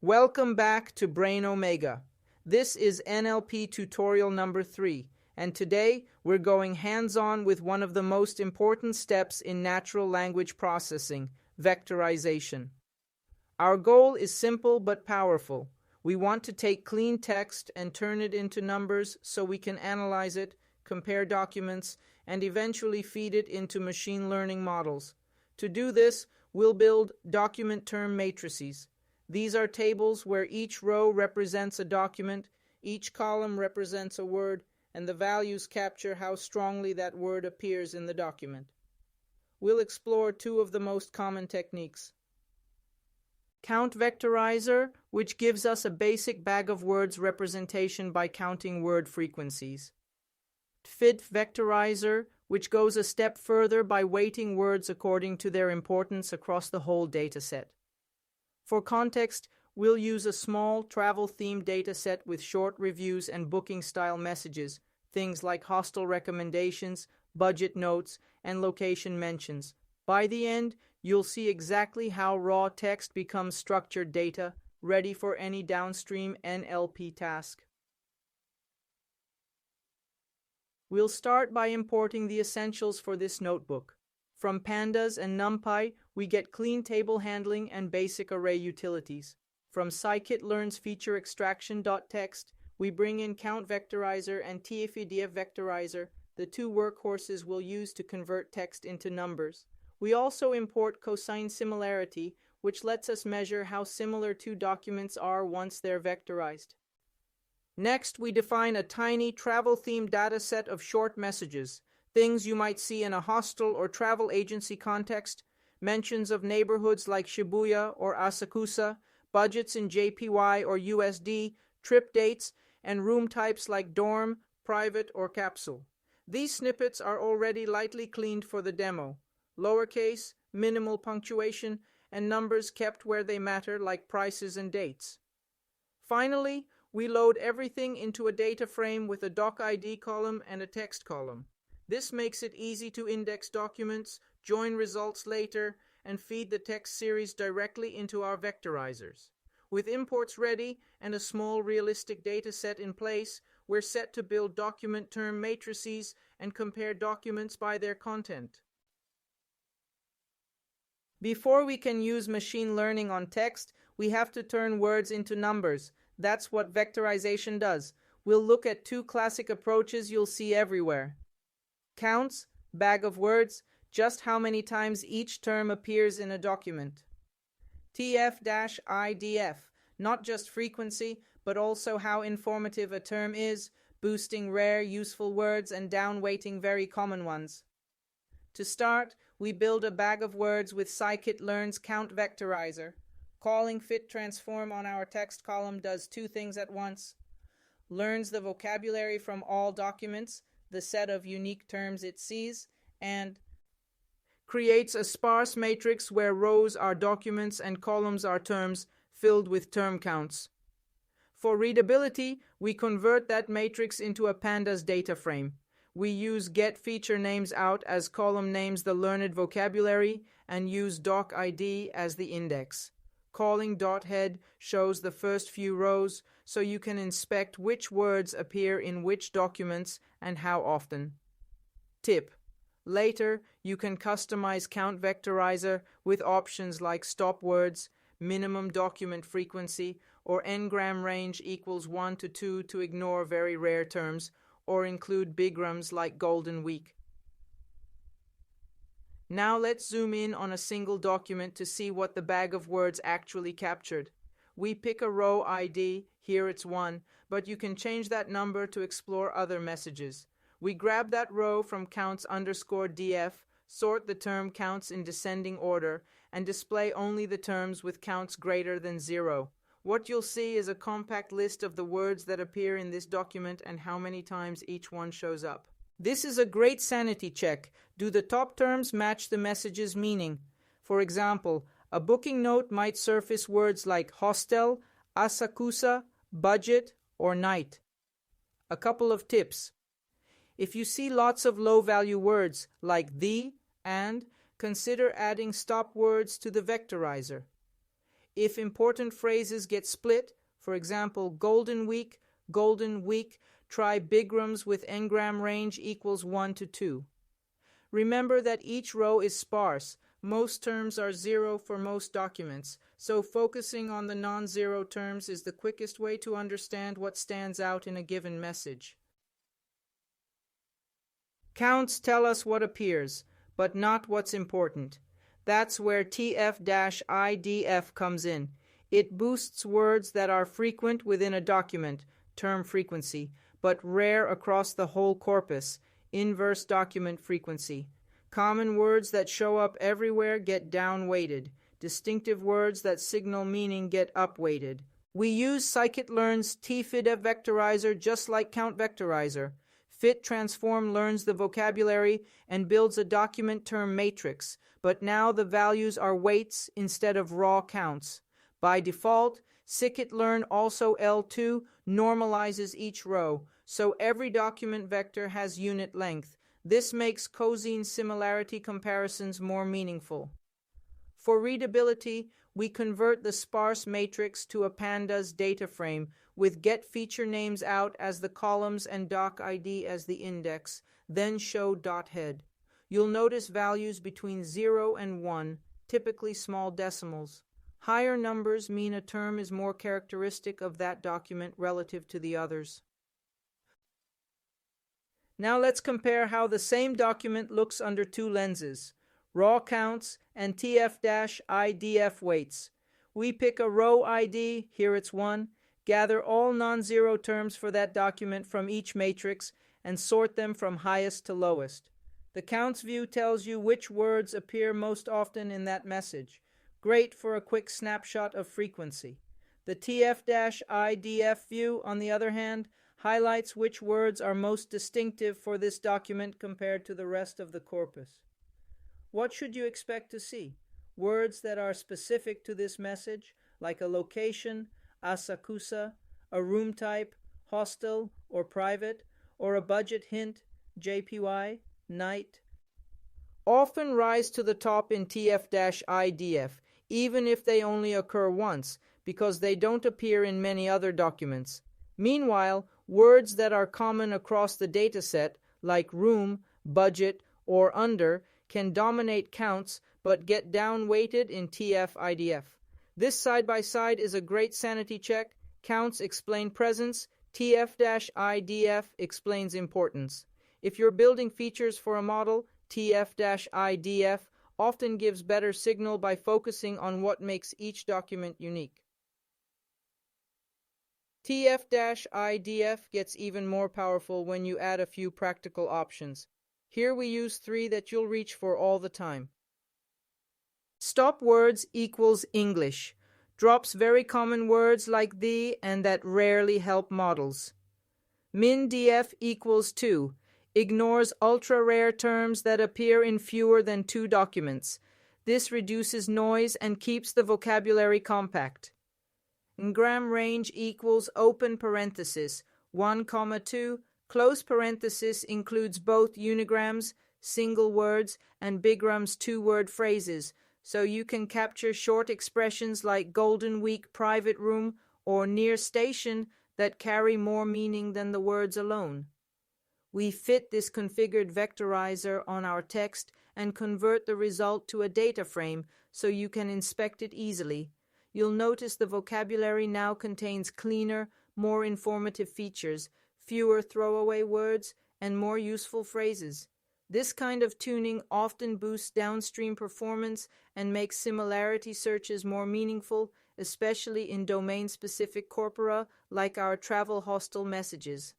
Welcome back to BrainOmega. This is NLP tutorial number 3, and today we're going hands-on with one of the most important steps in natural language processing, vectorization. Our goal is simple but powerful. We want to take clean text and turn it into numbers so we can analyze it, compare documents, and eventually feed it into machine learning models. To do this, we'll build document term matrices. These are tables where each row represents a document, each column represents a word, and the values capture how strongly that word appears in the document. We'll explore two of the most common techniques. CountVectorizer, which gives us a basic bag of words representation by counting word frequencies. TfidfVectorizer, which goes a step further by weighting words according to their importance across the whole dataset. For context, we'll use a small travel-themed dataset with short reviews and booking-style messages, things like hostel recommendations, budget notes, and location mentions. By the end, you'll see exactly how raw text becomes structured data, ready for any downstream NLP task. We'll start by importing the essentials for this notebook. From pandas and NumPy, we get clean table handling and basic array utilities. From scikit-learn's feature extraction.txt, we bring in CountVectorizer and TfidfVectorizer, the two workhorses we'll use to convert text into numbers. We also import Cosine Similarity, which lets us measure how similar two documents are once they're vectorized. Next, we define a tiny travel-themed dataset of short messages, things you might see in a hostel or travel agency context, mentions of neighborhoods like Shibuya or Asakusa, budgets in JPY or USD, trip dates, and room types like dorm, private, or capsule. These snippets are already lightly cleaned for the demo. Lowercase, minimal punctuation, and numbers kept where they matter like prices and dates. Finally, we load everything into a data frame with a doc ID column and a text column. This makes it easy to index documents, join results later, and feed the text series directly into our vectorizers. With imports ready and a small realistic data set in place, we're set to build document term matrices and compare documents by their content. Before we can use machine learning on text, we have to turn words into numbers. That's what vectorization does. We'll look at two classic approaches you'll see everywhere. Counts, bag of words, just how many times each term appears in a document. TF-IDF, not just frequency, but also how informative a term is, boosting rare, useful words and downweighting very common ones. To start, we build a bag of words with scikit-learn's CountVectorizer. Calling fit transform on our text column does two things at once. Learns the vocabulary from all documents, the set of unique terms it sees, and creates a sparse matrix where rows are documents and columns are terms filled with term counts. For readability, we convert that matrix into a pandas data frame. We use getFeatureNamesOut as column names the learned vocabulary and use docID as the index. Calling .head shows the first few rows so you can inspect which words appear in which documents and how often. Tip: later, you can customize CountVectorizer with options like stop words, minimum document frequency, or n-gram range equals 1 to 2 to ignore very rare terms, or include bigrams like Golden Week. Now let's zoom in on a single document to see what the bag of words actually captured. We pick a row ID, here it's 1, but you can change that number to explore other messages. We grab that row from counts_df, sort the term counts in descending order, and display only the terms with counts greater than 0. What you'll see is a compact list of the words that appear in this document and how many times each one shows up. This is a great sanity check. Do the top terms match the message's meaning? For example, a booking note might surface words like hostel, Asakusa, budget, or night. A couple of tips. If you see lots of low-value words like the and, consider adding stop words to the vectorizer. If important phrases get split, for example, golden week, try bigrams with n-gram range equals 1 to 2. Remember that each row is sparse. Most terms are 0 for most documents, so focusing on the non-zero terms is the quickest way to understand what stands out in a given message. Counts tell us what appears, but not what's important. That's where TF-IDF comes in. It boosts words that are frequent within a document, term frequency, but rare across the whole corpus, inverse document frequency. Common words that show up everywhere get down-weighted. Distinctive words that signal meaning get up-weighted. We use scikit-learn's TfidfVectorizer just like CountVectorizer. Fit transform learns the vocabulary and builds a document term matrix, but now the values are weights instead of raw counts. By default, scikit-learn also L2 normalizes each row, so every document vector has unit length. This makes Cosine similarity comparisons more meaningful. For readability, we convert the sparse matrix to a pandas data frame with get feature names out as the columns and doc ID as the index, then show dot head. You'll notice values between 0 and 1, typically small decimals. Higher numbers mean a term is more characteristic of that document relative to the others. Now let's compare how the same document looks under two lenses, raw counts and TF-IDF weights. We pick a row ID, here it's 1, gather all non-zero terms for that document from each matrix, and sort them from highest to lowest. The counts view tells you which words appear most often in that message. Great for a quick snapshot of frequency. The TF-IDF view, on the other hand, highlights which words are most distinctive for this document compared to the rest of the corpus. What should you expect to see? Words that are specific to this message, like a location, asakusa, a room type, hostel or private, or a budget hint, JPY, night, often rise to the top in TF-IDF, even if they only occur once, because they don't appear in many other documents. Meanwhile, words that are common across the dataset, like room, budget, or under, can dominate counts but get down-weighted in TF-IDF. This side-by-side is a great sanity check. Counts explain presence, TF-IDF explains importance. If you're building features for a model, TF-IDF often gives better signal by focusing on what makes each document unique. TF-IDF gets even more powerful when you add a few practical options. Here we use 3 that you'll reach for all the time. Stop words equals English. Drops very common words like the and that rarely help models. MinDF equals 2. Ignores ultra-rare terms that appear in fewer than 2 documents. This reduces noise and keeps the vocabulary compact. N-gram range equals open parenthesis, 1, 2, close parenthesis includes both unigrams, single words, and bigrams 2-word phrases, so you can capture short expressions like golden week, private room, or near station that carry more meaning than the words alone. We fit this configured vectorizer on our text and convert the result to a data frame so you can inspect it easily. You'll notice the vocabulary now contains cleaner, more informative features, fewer throwaway words, and more useful phrases. This kind of tuning often boosts downstream performance and makes similarity searches more meaningful, especially in domain-specific corpora like our travel hostel messages.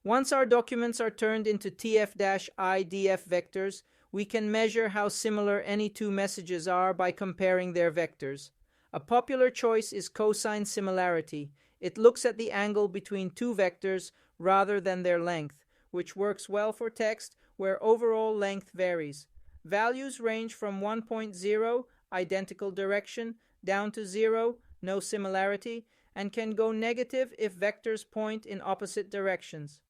Once our documents are turned into TF-IDF vectors, we can measure how similar any two messages are by comparing their vectors. A popular choice is cosine similarity. It looks at the angle between two vectors rather than their length, which works well for text where overall length varies. Values range from 1.0, identical direction, down to 0, no similarity, and can go negative if vectors point in opposite directions.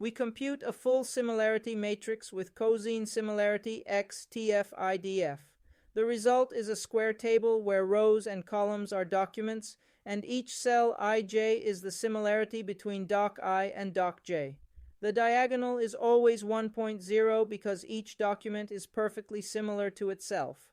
We compute a full similarity matrix with cosine similarity x TF-IDF. The result is a square table where rows and columns are documents, and each cell ij is the similarity between doc I and doc j. The diagonal is always 1.0 because each document is perfectly similar to itself.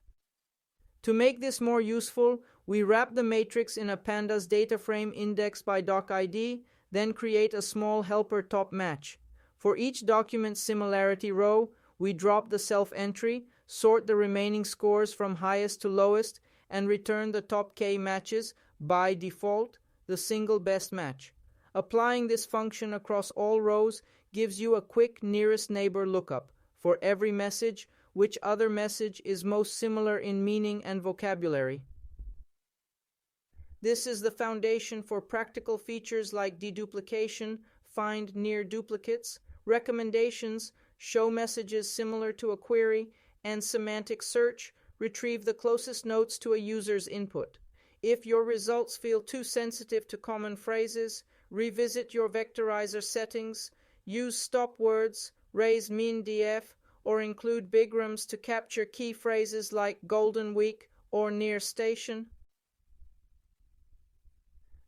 To make this more useful, we wrap the matrix in a pandas data frame indexed by docid, then create a small helper top match. For each document similarity row, we drop the self-entry, sort the remaining scores from highest to lowest, and return the top k matches, by default, the single best match. Applying this function across all rows gives you a quick nearest neighbor lookup. For every message, which other message is most similar in meaning and vocabulary. This is the foundation for practical features like deduplication, find near duplicates, recommendations, show messages similar to a query, and semantic search, retrieve the closest notes to a user's input. If your results feel too sensitive to common phrases, revisit your vectorizer settings, use stop words, raise min df, or include bigrams to capture key phrases like golden week or near station.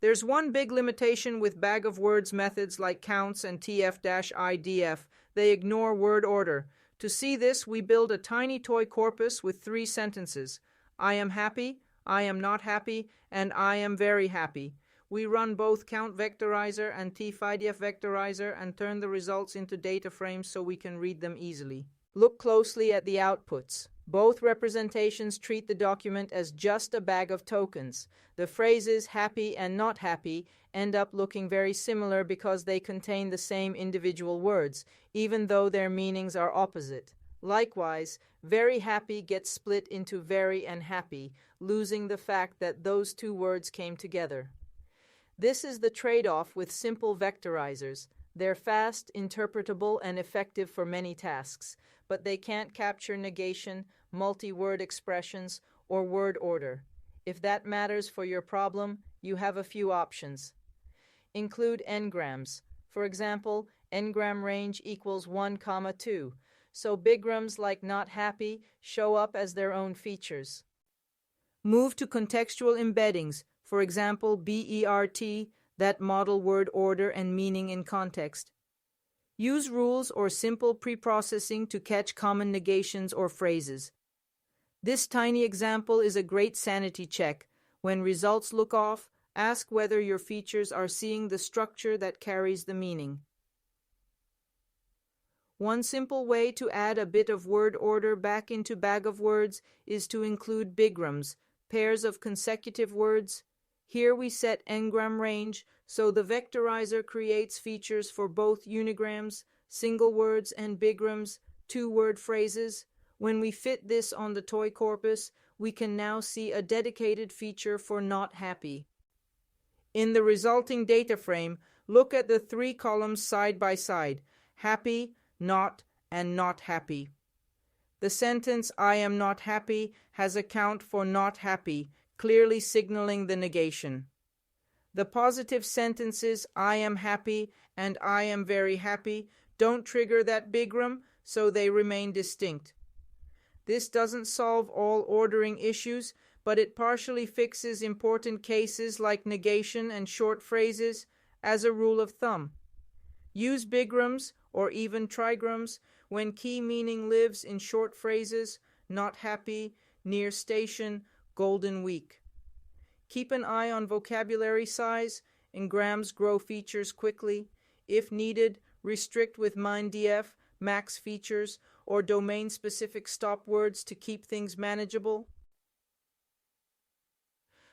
There's one big limitation with bag of words methods like counts and tf-idf. They ignore word order. To see this, we build a tiny toy corpus with 3 sentences. I am happy, I am not happy, and I am very happy. We run both CountVectorizer and TfidfVectorizer and turn the results into data frames so we can read them easily. Look closely at the outputs. Both representations treat the document as just a bag of tokens. The phrases happy and not happy end up looking very similar because they contain the same individual words, even though their meanings are opposite. Likewise, very happy gets split into very and happy, losing the fact that those 2 words came together. This is the trade-off with simple vectorizers. They're fast, interpretable, and effective for many tasks, but they can't capture negation, multi-word expressions, or word order. If that matters for your problem, you have a few options. Include n-grams. For example, n-gram range equals 1, 2, so bigrams like not happy show up as their own features. Move to contextual embeddings, for example, BERT, that model word order and meaning in context. Use rules or simple preprocessing to catch common negations or phrases. This tiny example is a great sanity check. When results look off, ask whether your features are seeing the structure that carries the meaning. One simple way to add a bit of word order back into bag of words is to include bigrams, pairs of consecutive words. Here we set n-gram range, so the vectorizer creates features for both unigrams, single words, and bigrams, 2-word phrases. When we fit this on the toy corpus, we can now see a dedicated feature for not happy. In the resulting data frame, look at the 3 columns side by side, happy, not, and not happy. The sentence I am not happy has a count for not happy, clearly signaling the negation. The positive sentences I am happy and I am very happy don't trigger that bigram, so they remain distinct. This doesn't solve all ordering issues, but it partially fixes important cases like negation and short phrases as a rule of thumb. Use bigrams or even trigrams when key meaning lives in short phrases, not happy, near station, golden week. Keep an eye on vocabulary size. N-grams grow features quickly. If needed, restrict with minDF, max features, or domain-specific stop words to keep things manageable.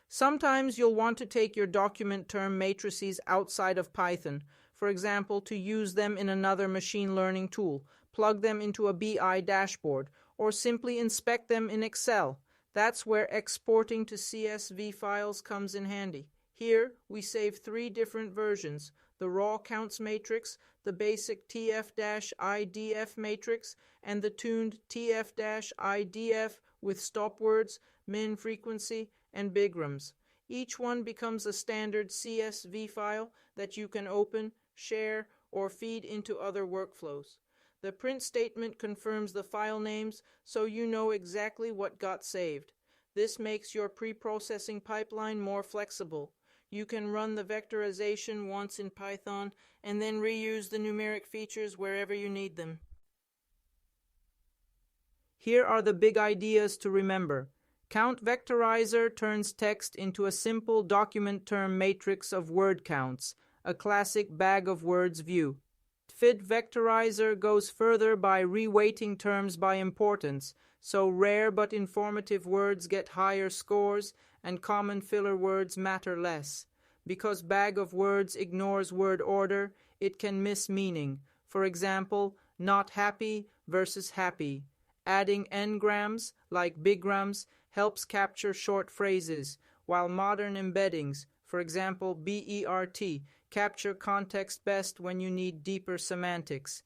Sometimes you'll want to take your document term matrices outside of Python, for example, to use them in another machine learning tool, plug them into a BI dashboard, or simply inspect them in Excel. That's where exporting to CSV files comes in handy. Here, we save 3 different versions: the raw counts matrix, the basic TF-IDF matrix, and the tuned TF-IDF with stop words, min frequency, and bigrams. Each one becomes a standard CSV file that you can open, share, or feed into other workflows. The print statement confirms the file names, so you know exactly what got saved. This makes your pre-processing pipeline more flexible. You can run the vectorization once in Python and then reuse the numeric features wherever you need them. Here are the big ideas to remember. CountVectorizer turns text into a simple document term matrix of word counts, a classic bag of words view. TfidfVectorizer goes further by reweighting terms by importance, so rare but informative words get higher scores and common filler words matter less. Because bag of words ignores word order, it can miss meaning. For example, not happy versus happy. Adding n-grams, like bigrams, helps capture short phrases, while modern embeddings, for example BERT, capture context best when you need deeper semantics.